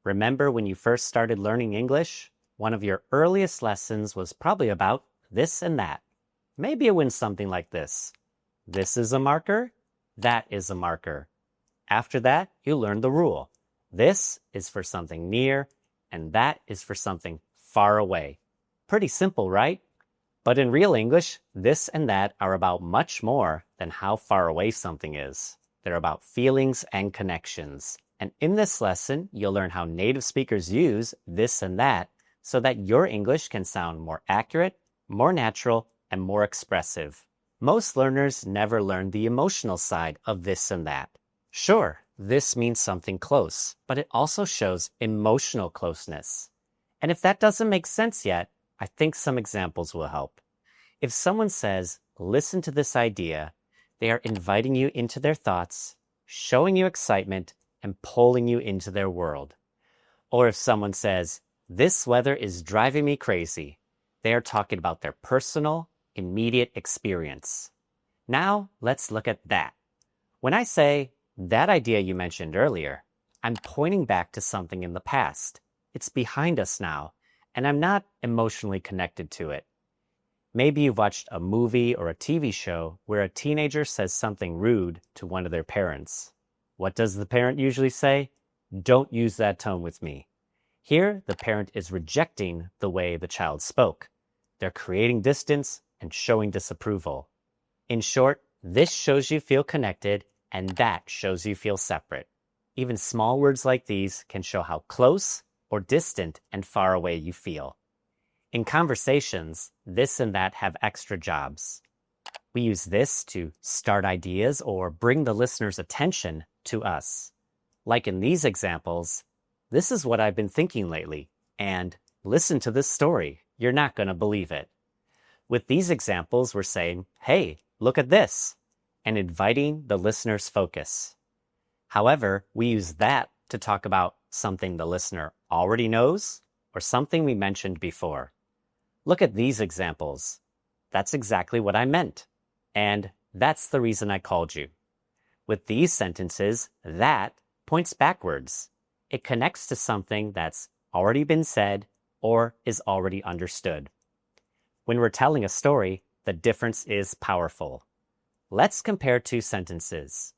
Remember when you first started learning English? One of your earliest lessons was probably about this and that. Maybe it went something like this. This is a marker. That is a marker. After that, you learned the rule. This is for something near, and that is for something far away. Pretty simple, right? But in real English, this and that are about much more than how far away something is. They're about feelings and connections. And in this lesson, you'll learn how native speakers use this and that so that your English can sound more accurate, more natural, and more expressive. Most learners never learn the emotional side of this and that. Sure, this means something close, but it also shows emotional closeness. And if that doesn't make sense yet, I think some examples will help. If someone says, listen to this idea, they are inviting you into their thoughts, showing you excitement, and pulling you into their world. Or if someone says, this weather is driving me crazy, they are talking about their personal, immediate experience. Now, let's look at that. When I say, that idea you mentioned earlier, I'm pointing back to something in the past. It's behind us now, and I'm not emotionally connected to it. Maybe you've watched a movie or a TV show where a teenager says something rude to one of their parents. What does the parent usually say? Don't use that tone with me. Here, the parent is rejecting the way the child spoke. They're creating distance and showing disapproval. In short, this shows you feel connected, and that shows you feel separate. Even small words like these can show how close or distant and far away you feel. In conversations, this and that have extra jobs. We use this to start ideas or bring the listener's attention to us. Like in these examples, this is what I've been thinking lately, and listen to this story. You're not going to believe it. With these examples, we're saying, hey, look at this, and inviting the listener's focus. However, we use that to talk about something the listener already knows or something we mentioned before. Look at these examples. That's exactly what I meant. And that's the reason I called you. With these sentences, that points backwards. It connects to something that's already been said or is already understood. When we're telling a story, the difference is powerful. Let's compare two sentences.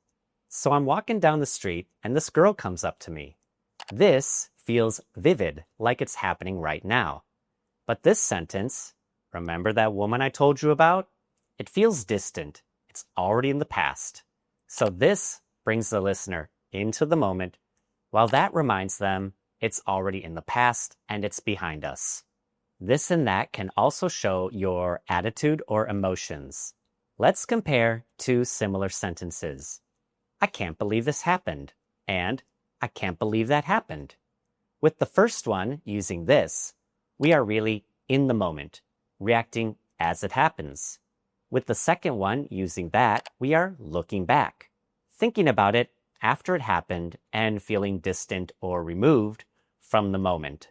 So I'm walking down the street and this girl comes up to me. This feels vivid, like it's happening right now. But this sentence, remember that woman I told you about? It feels distant. It's already in the past. So this brings the listener into the moment, while that reminds them it's already in the past and it's behind us. This and that can also show your attitude or emotions. Let's compare two similar sentences. I can't believe this happened, and I can't believe that happened. With the first one, using this, we are really in the moment, reacting as it happens. With the second one, using that, we are looking back, thinking about it after it happened and feeling distant or removed from the moment.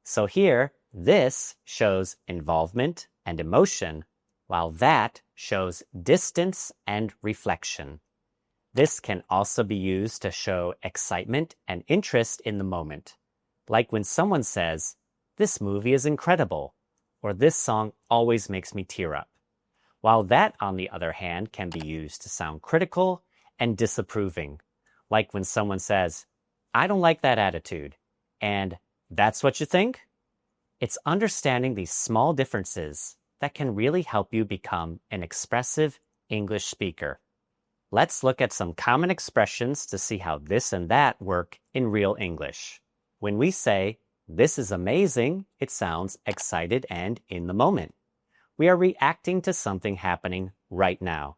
So here, this shows involvement and emotion, while that shows distance and reflection. This can also be used to show excitement and interest in the moment, like when someone says, this movie is incredible, or this song always makes me tear up. While that, on the other hand, can be used to sound critical and disapproving, like when someone says, I don't like that attitude, and that's what you think? It's understanding these small differences that can really help you become an expressive English speaker. Let's look at some common expressions to see how this and that work in real English. When we say, this is amazing, it sounds excited and in the moment. We are reacting to something happening right now.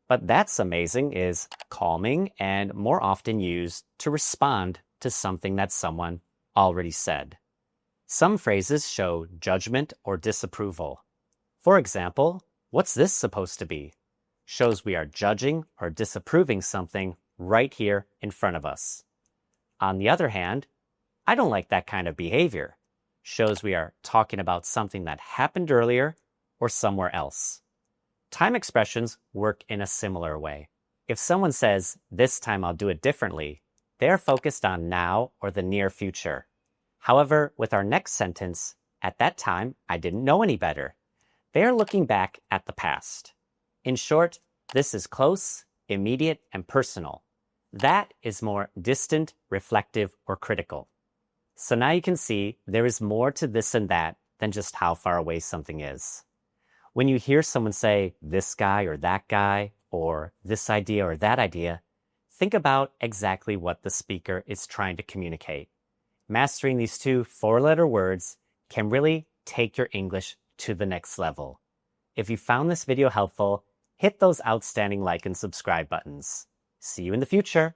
But that's amazing is calming and more often used to respond to something that someone already said. Some phrases show judgment or disapproval. For example, what's this supposed to be? Shows we are judging or disapproving something right here in front of us. On the other hand, I don't like that kind of behavior. Shows we are talking about something that happened earlier or somewhere else. Time expressions work in a similar way. If someone says, this time I'll do it differently, They're focused on now or the near future. However, with our next sentence, at that time, I didn't know any better. They are looking back at the past. In short, this is close, immediate, and personal. That is more distant, reflective, or critical. So now you can see there is more to this and that than just how far away something is. When you hear someone say this guy or that guy, or this idea or that idea, think about exactly what the speaker is trying to communicate. Mastering these 2 4-letter words can really take your English to the next level. If you found this video helpful, hit those outstanding like and subscribe buttons. See you in the future.